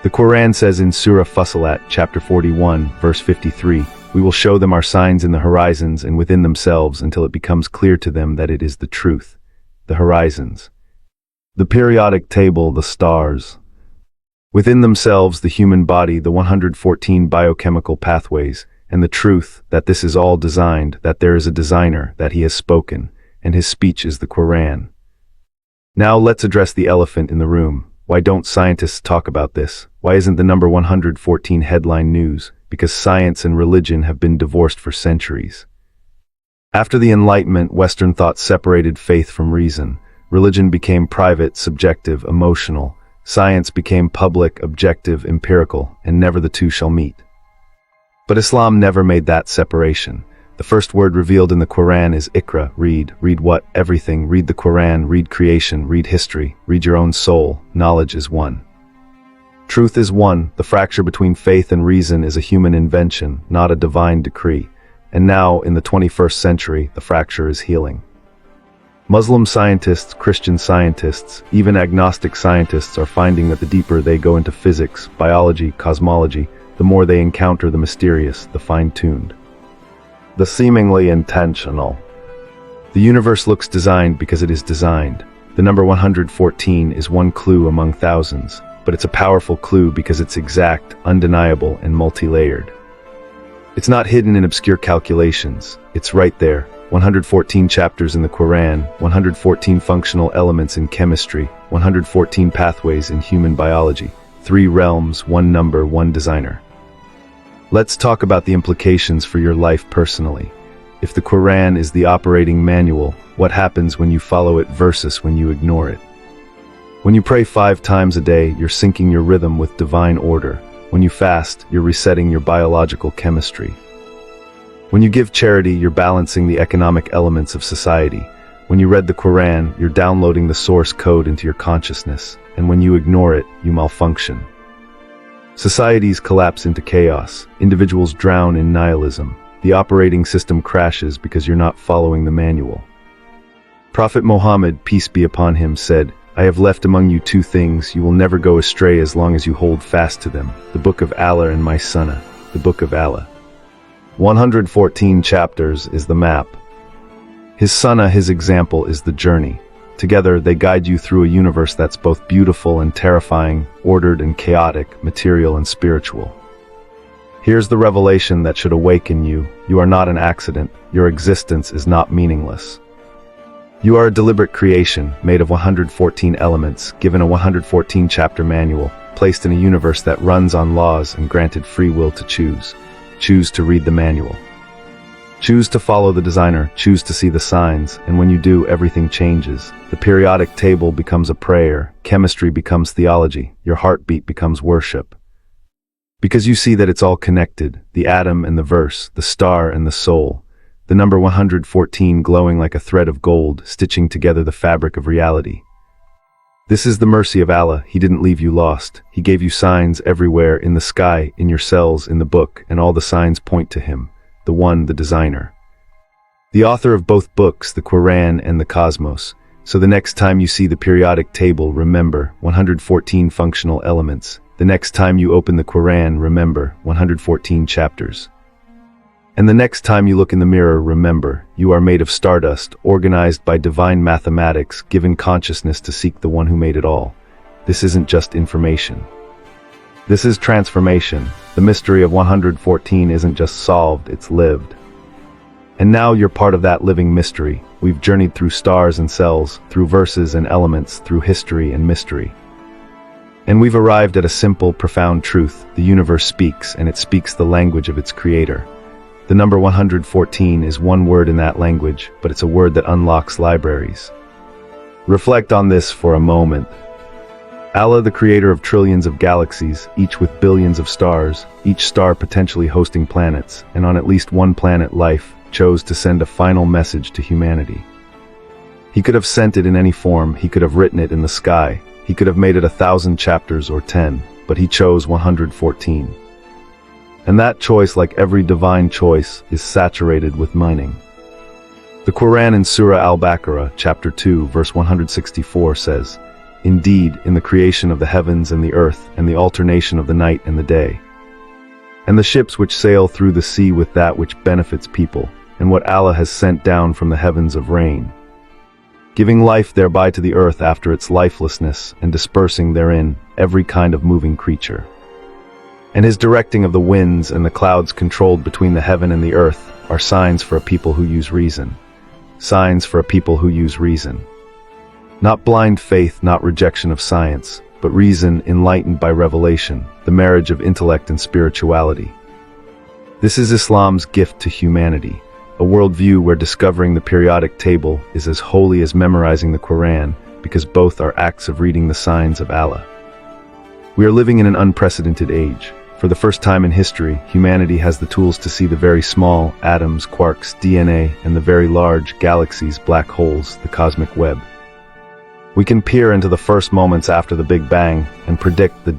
The Quran says in Surah Fussilat, chapter 41, verse 53, "We will show them our signs in the horizons and within themselves until it becomes clear to them that it is the truth." The horizons. The periodic table, the stars. Within themselves, the human body, the 114 biochemical pathways, and the truth that this is all designed, that there is a designer, that he has spoken, and his speech is the Quran. Now let's address the elephant in the room. Why don't scientists talk about this? Why isn't the number 114 headline news? Because science and religion have been divorced for centuries. After the Enlightenment, Western thought separated faith from reason. Religion became private, subjective, emotional. Science became public, objective, empirical, and never the two shall meet. But Islam never made that separation. The first word revealed in the Quran is Iqra, read. Read what? Everything. Read the Quran, read creation, read history, read your own soul. Knowledge is one. Truth is one. The fracture between faith and reason is a human invention, not a divine decree. And now, in the 21st century, the fracture is healing. Muslim scientists, Christian scientists, even agnostic scientists are finding that the deeper they go into physics, biology, cosmology, the more they encounter the mysterious, the fine-tuned, the seemingly intentional. The universe looks designed because it is designed. The number 114 is one clue among thousands, but it's a powerful clue because it's exact, undeniable, and multi-layered. It's not hidden in obscure calculations. It's right there. 114 chapters in the Quran, 114 functional elements in chemistry, 114 pathways in human biology, 3 realms, 1 number, 1 designer. Let's talk about the implications for your life personally. If the Quran is the operating manual, what happens when you follow it versus when you ignore it? When you pray 5 times a day, you're syncing your rhythm with divine order. When you fast, you're resetting your biological chemistry. When you give charity, you're balancing the economic elements of society. When you read the Quran, you're downloading the source code into your consciousness. And when you ignore it, you malfunction. Societies collapse into chaos. Individuals drown in nihilism. The operating system crashes because you're not following the manual. Prophet Muhammad, peace be upon him, said, "I have left among you 2 things. You will never go astray as long as you hold fast to them. The book of Allah and my sunnah." The book of Allah. 114 chapters is the map. His sunnah, his example, is the journey. Together, they guide you through a universe that's both beautiful and terrifying, ordered and chaotic, material and spiritual. Here's the revelation that should awaken you. You are not an accident. Your existence is not meaningless. You are a deliberate creation, made of 114 elements, given a 114 chapter manual, placed in a universe that runs on laws and granted free will to choose. Choose to read the manual. Choose to follow the designer, choose to see the signs, and when you do, everything changes. The periodic table becomes a prayer, chemistry becomes theology, your heartbeat becomes worship. Because you see that it's all connected, the atom and the verse, the star and the soul, the number 114 glowing like a thread of gold, stitching together the fabric of reality. This is the mercy of Allah. He didn't leave you lost. He gave you signs everywhere, in the sky, in your cells, in the book, and all the signs point to Him, the one, the designer. The author of both books, the Quran and the Cosmos. So the next time you see the periodic table, remember 114 functional elements. The next time you open the Quran, remember 114 chapters. And the next time you look in the mirror, remember, you are made of stardust, organized by divine mathematics, given consciousness to seek the one who made it all. This isn't just information. This is transformation. The mystery of 114 isn't just solved, it's lived. And now you're part of that living mystery. We've journeyed through stars and cells, through verses and elements, through history and mystery. And we've arrived at a simple, profound truth. The universe speaks, and it speaks the language of its creator. The number 114 is one word in that language, but it's a word that unlocks libraries. Reflect on this for a moment. Allah, the creator of trillions of galaxies, each with billions of stars, each star potentially hosting planets, and on at least one planet life, chose to send a final message to humanity. He could have sent it in any form. He could have written it in the sky. He could have made it 1,000 chapters or 10, but he chose 114. And that choice, like every divine choice, is saturated with meaning. The Quran in Surah Al-Baqarah, chapter 2, verse 164 says, indeed, in the creation of the heavens and the earth, and the alternation of the night and the day. And the ships which sail through the sea with that which benefits people, and what Allah has sent down from the heavens of rain, giving life thereby to the earth after its lifelessness, and dispersing therein every kind of moving creature. And his directing of the winds and the clouds controlled between the heaven and the earth are signs for a people who use reason. Signs for a people who use reason. Not blind faith, not rejection of science, but reason enlightened by revelation, the marriage of intellect and spirituality. This is Islam's gift to humanity, a worldview where discovering the periodic table is as holy as memorizing the Quran, because both are acts of reading the signs of Allah. We are living in an unprecedented age. For the first time in history, humanity has the tools to see the very small atoms, quarks, DNA, and the very large galaxies, black holes, the cosmic web. We can peer into the first moments after the Big Bang and predict the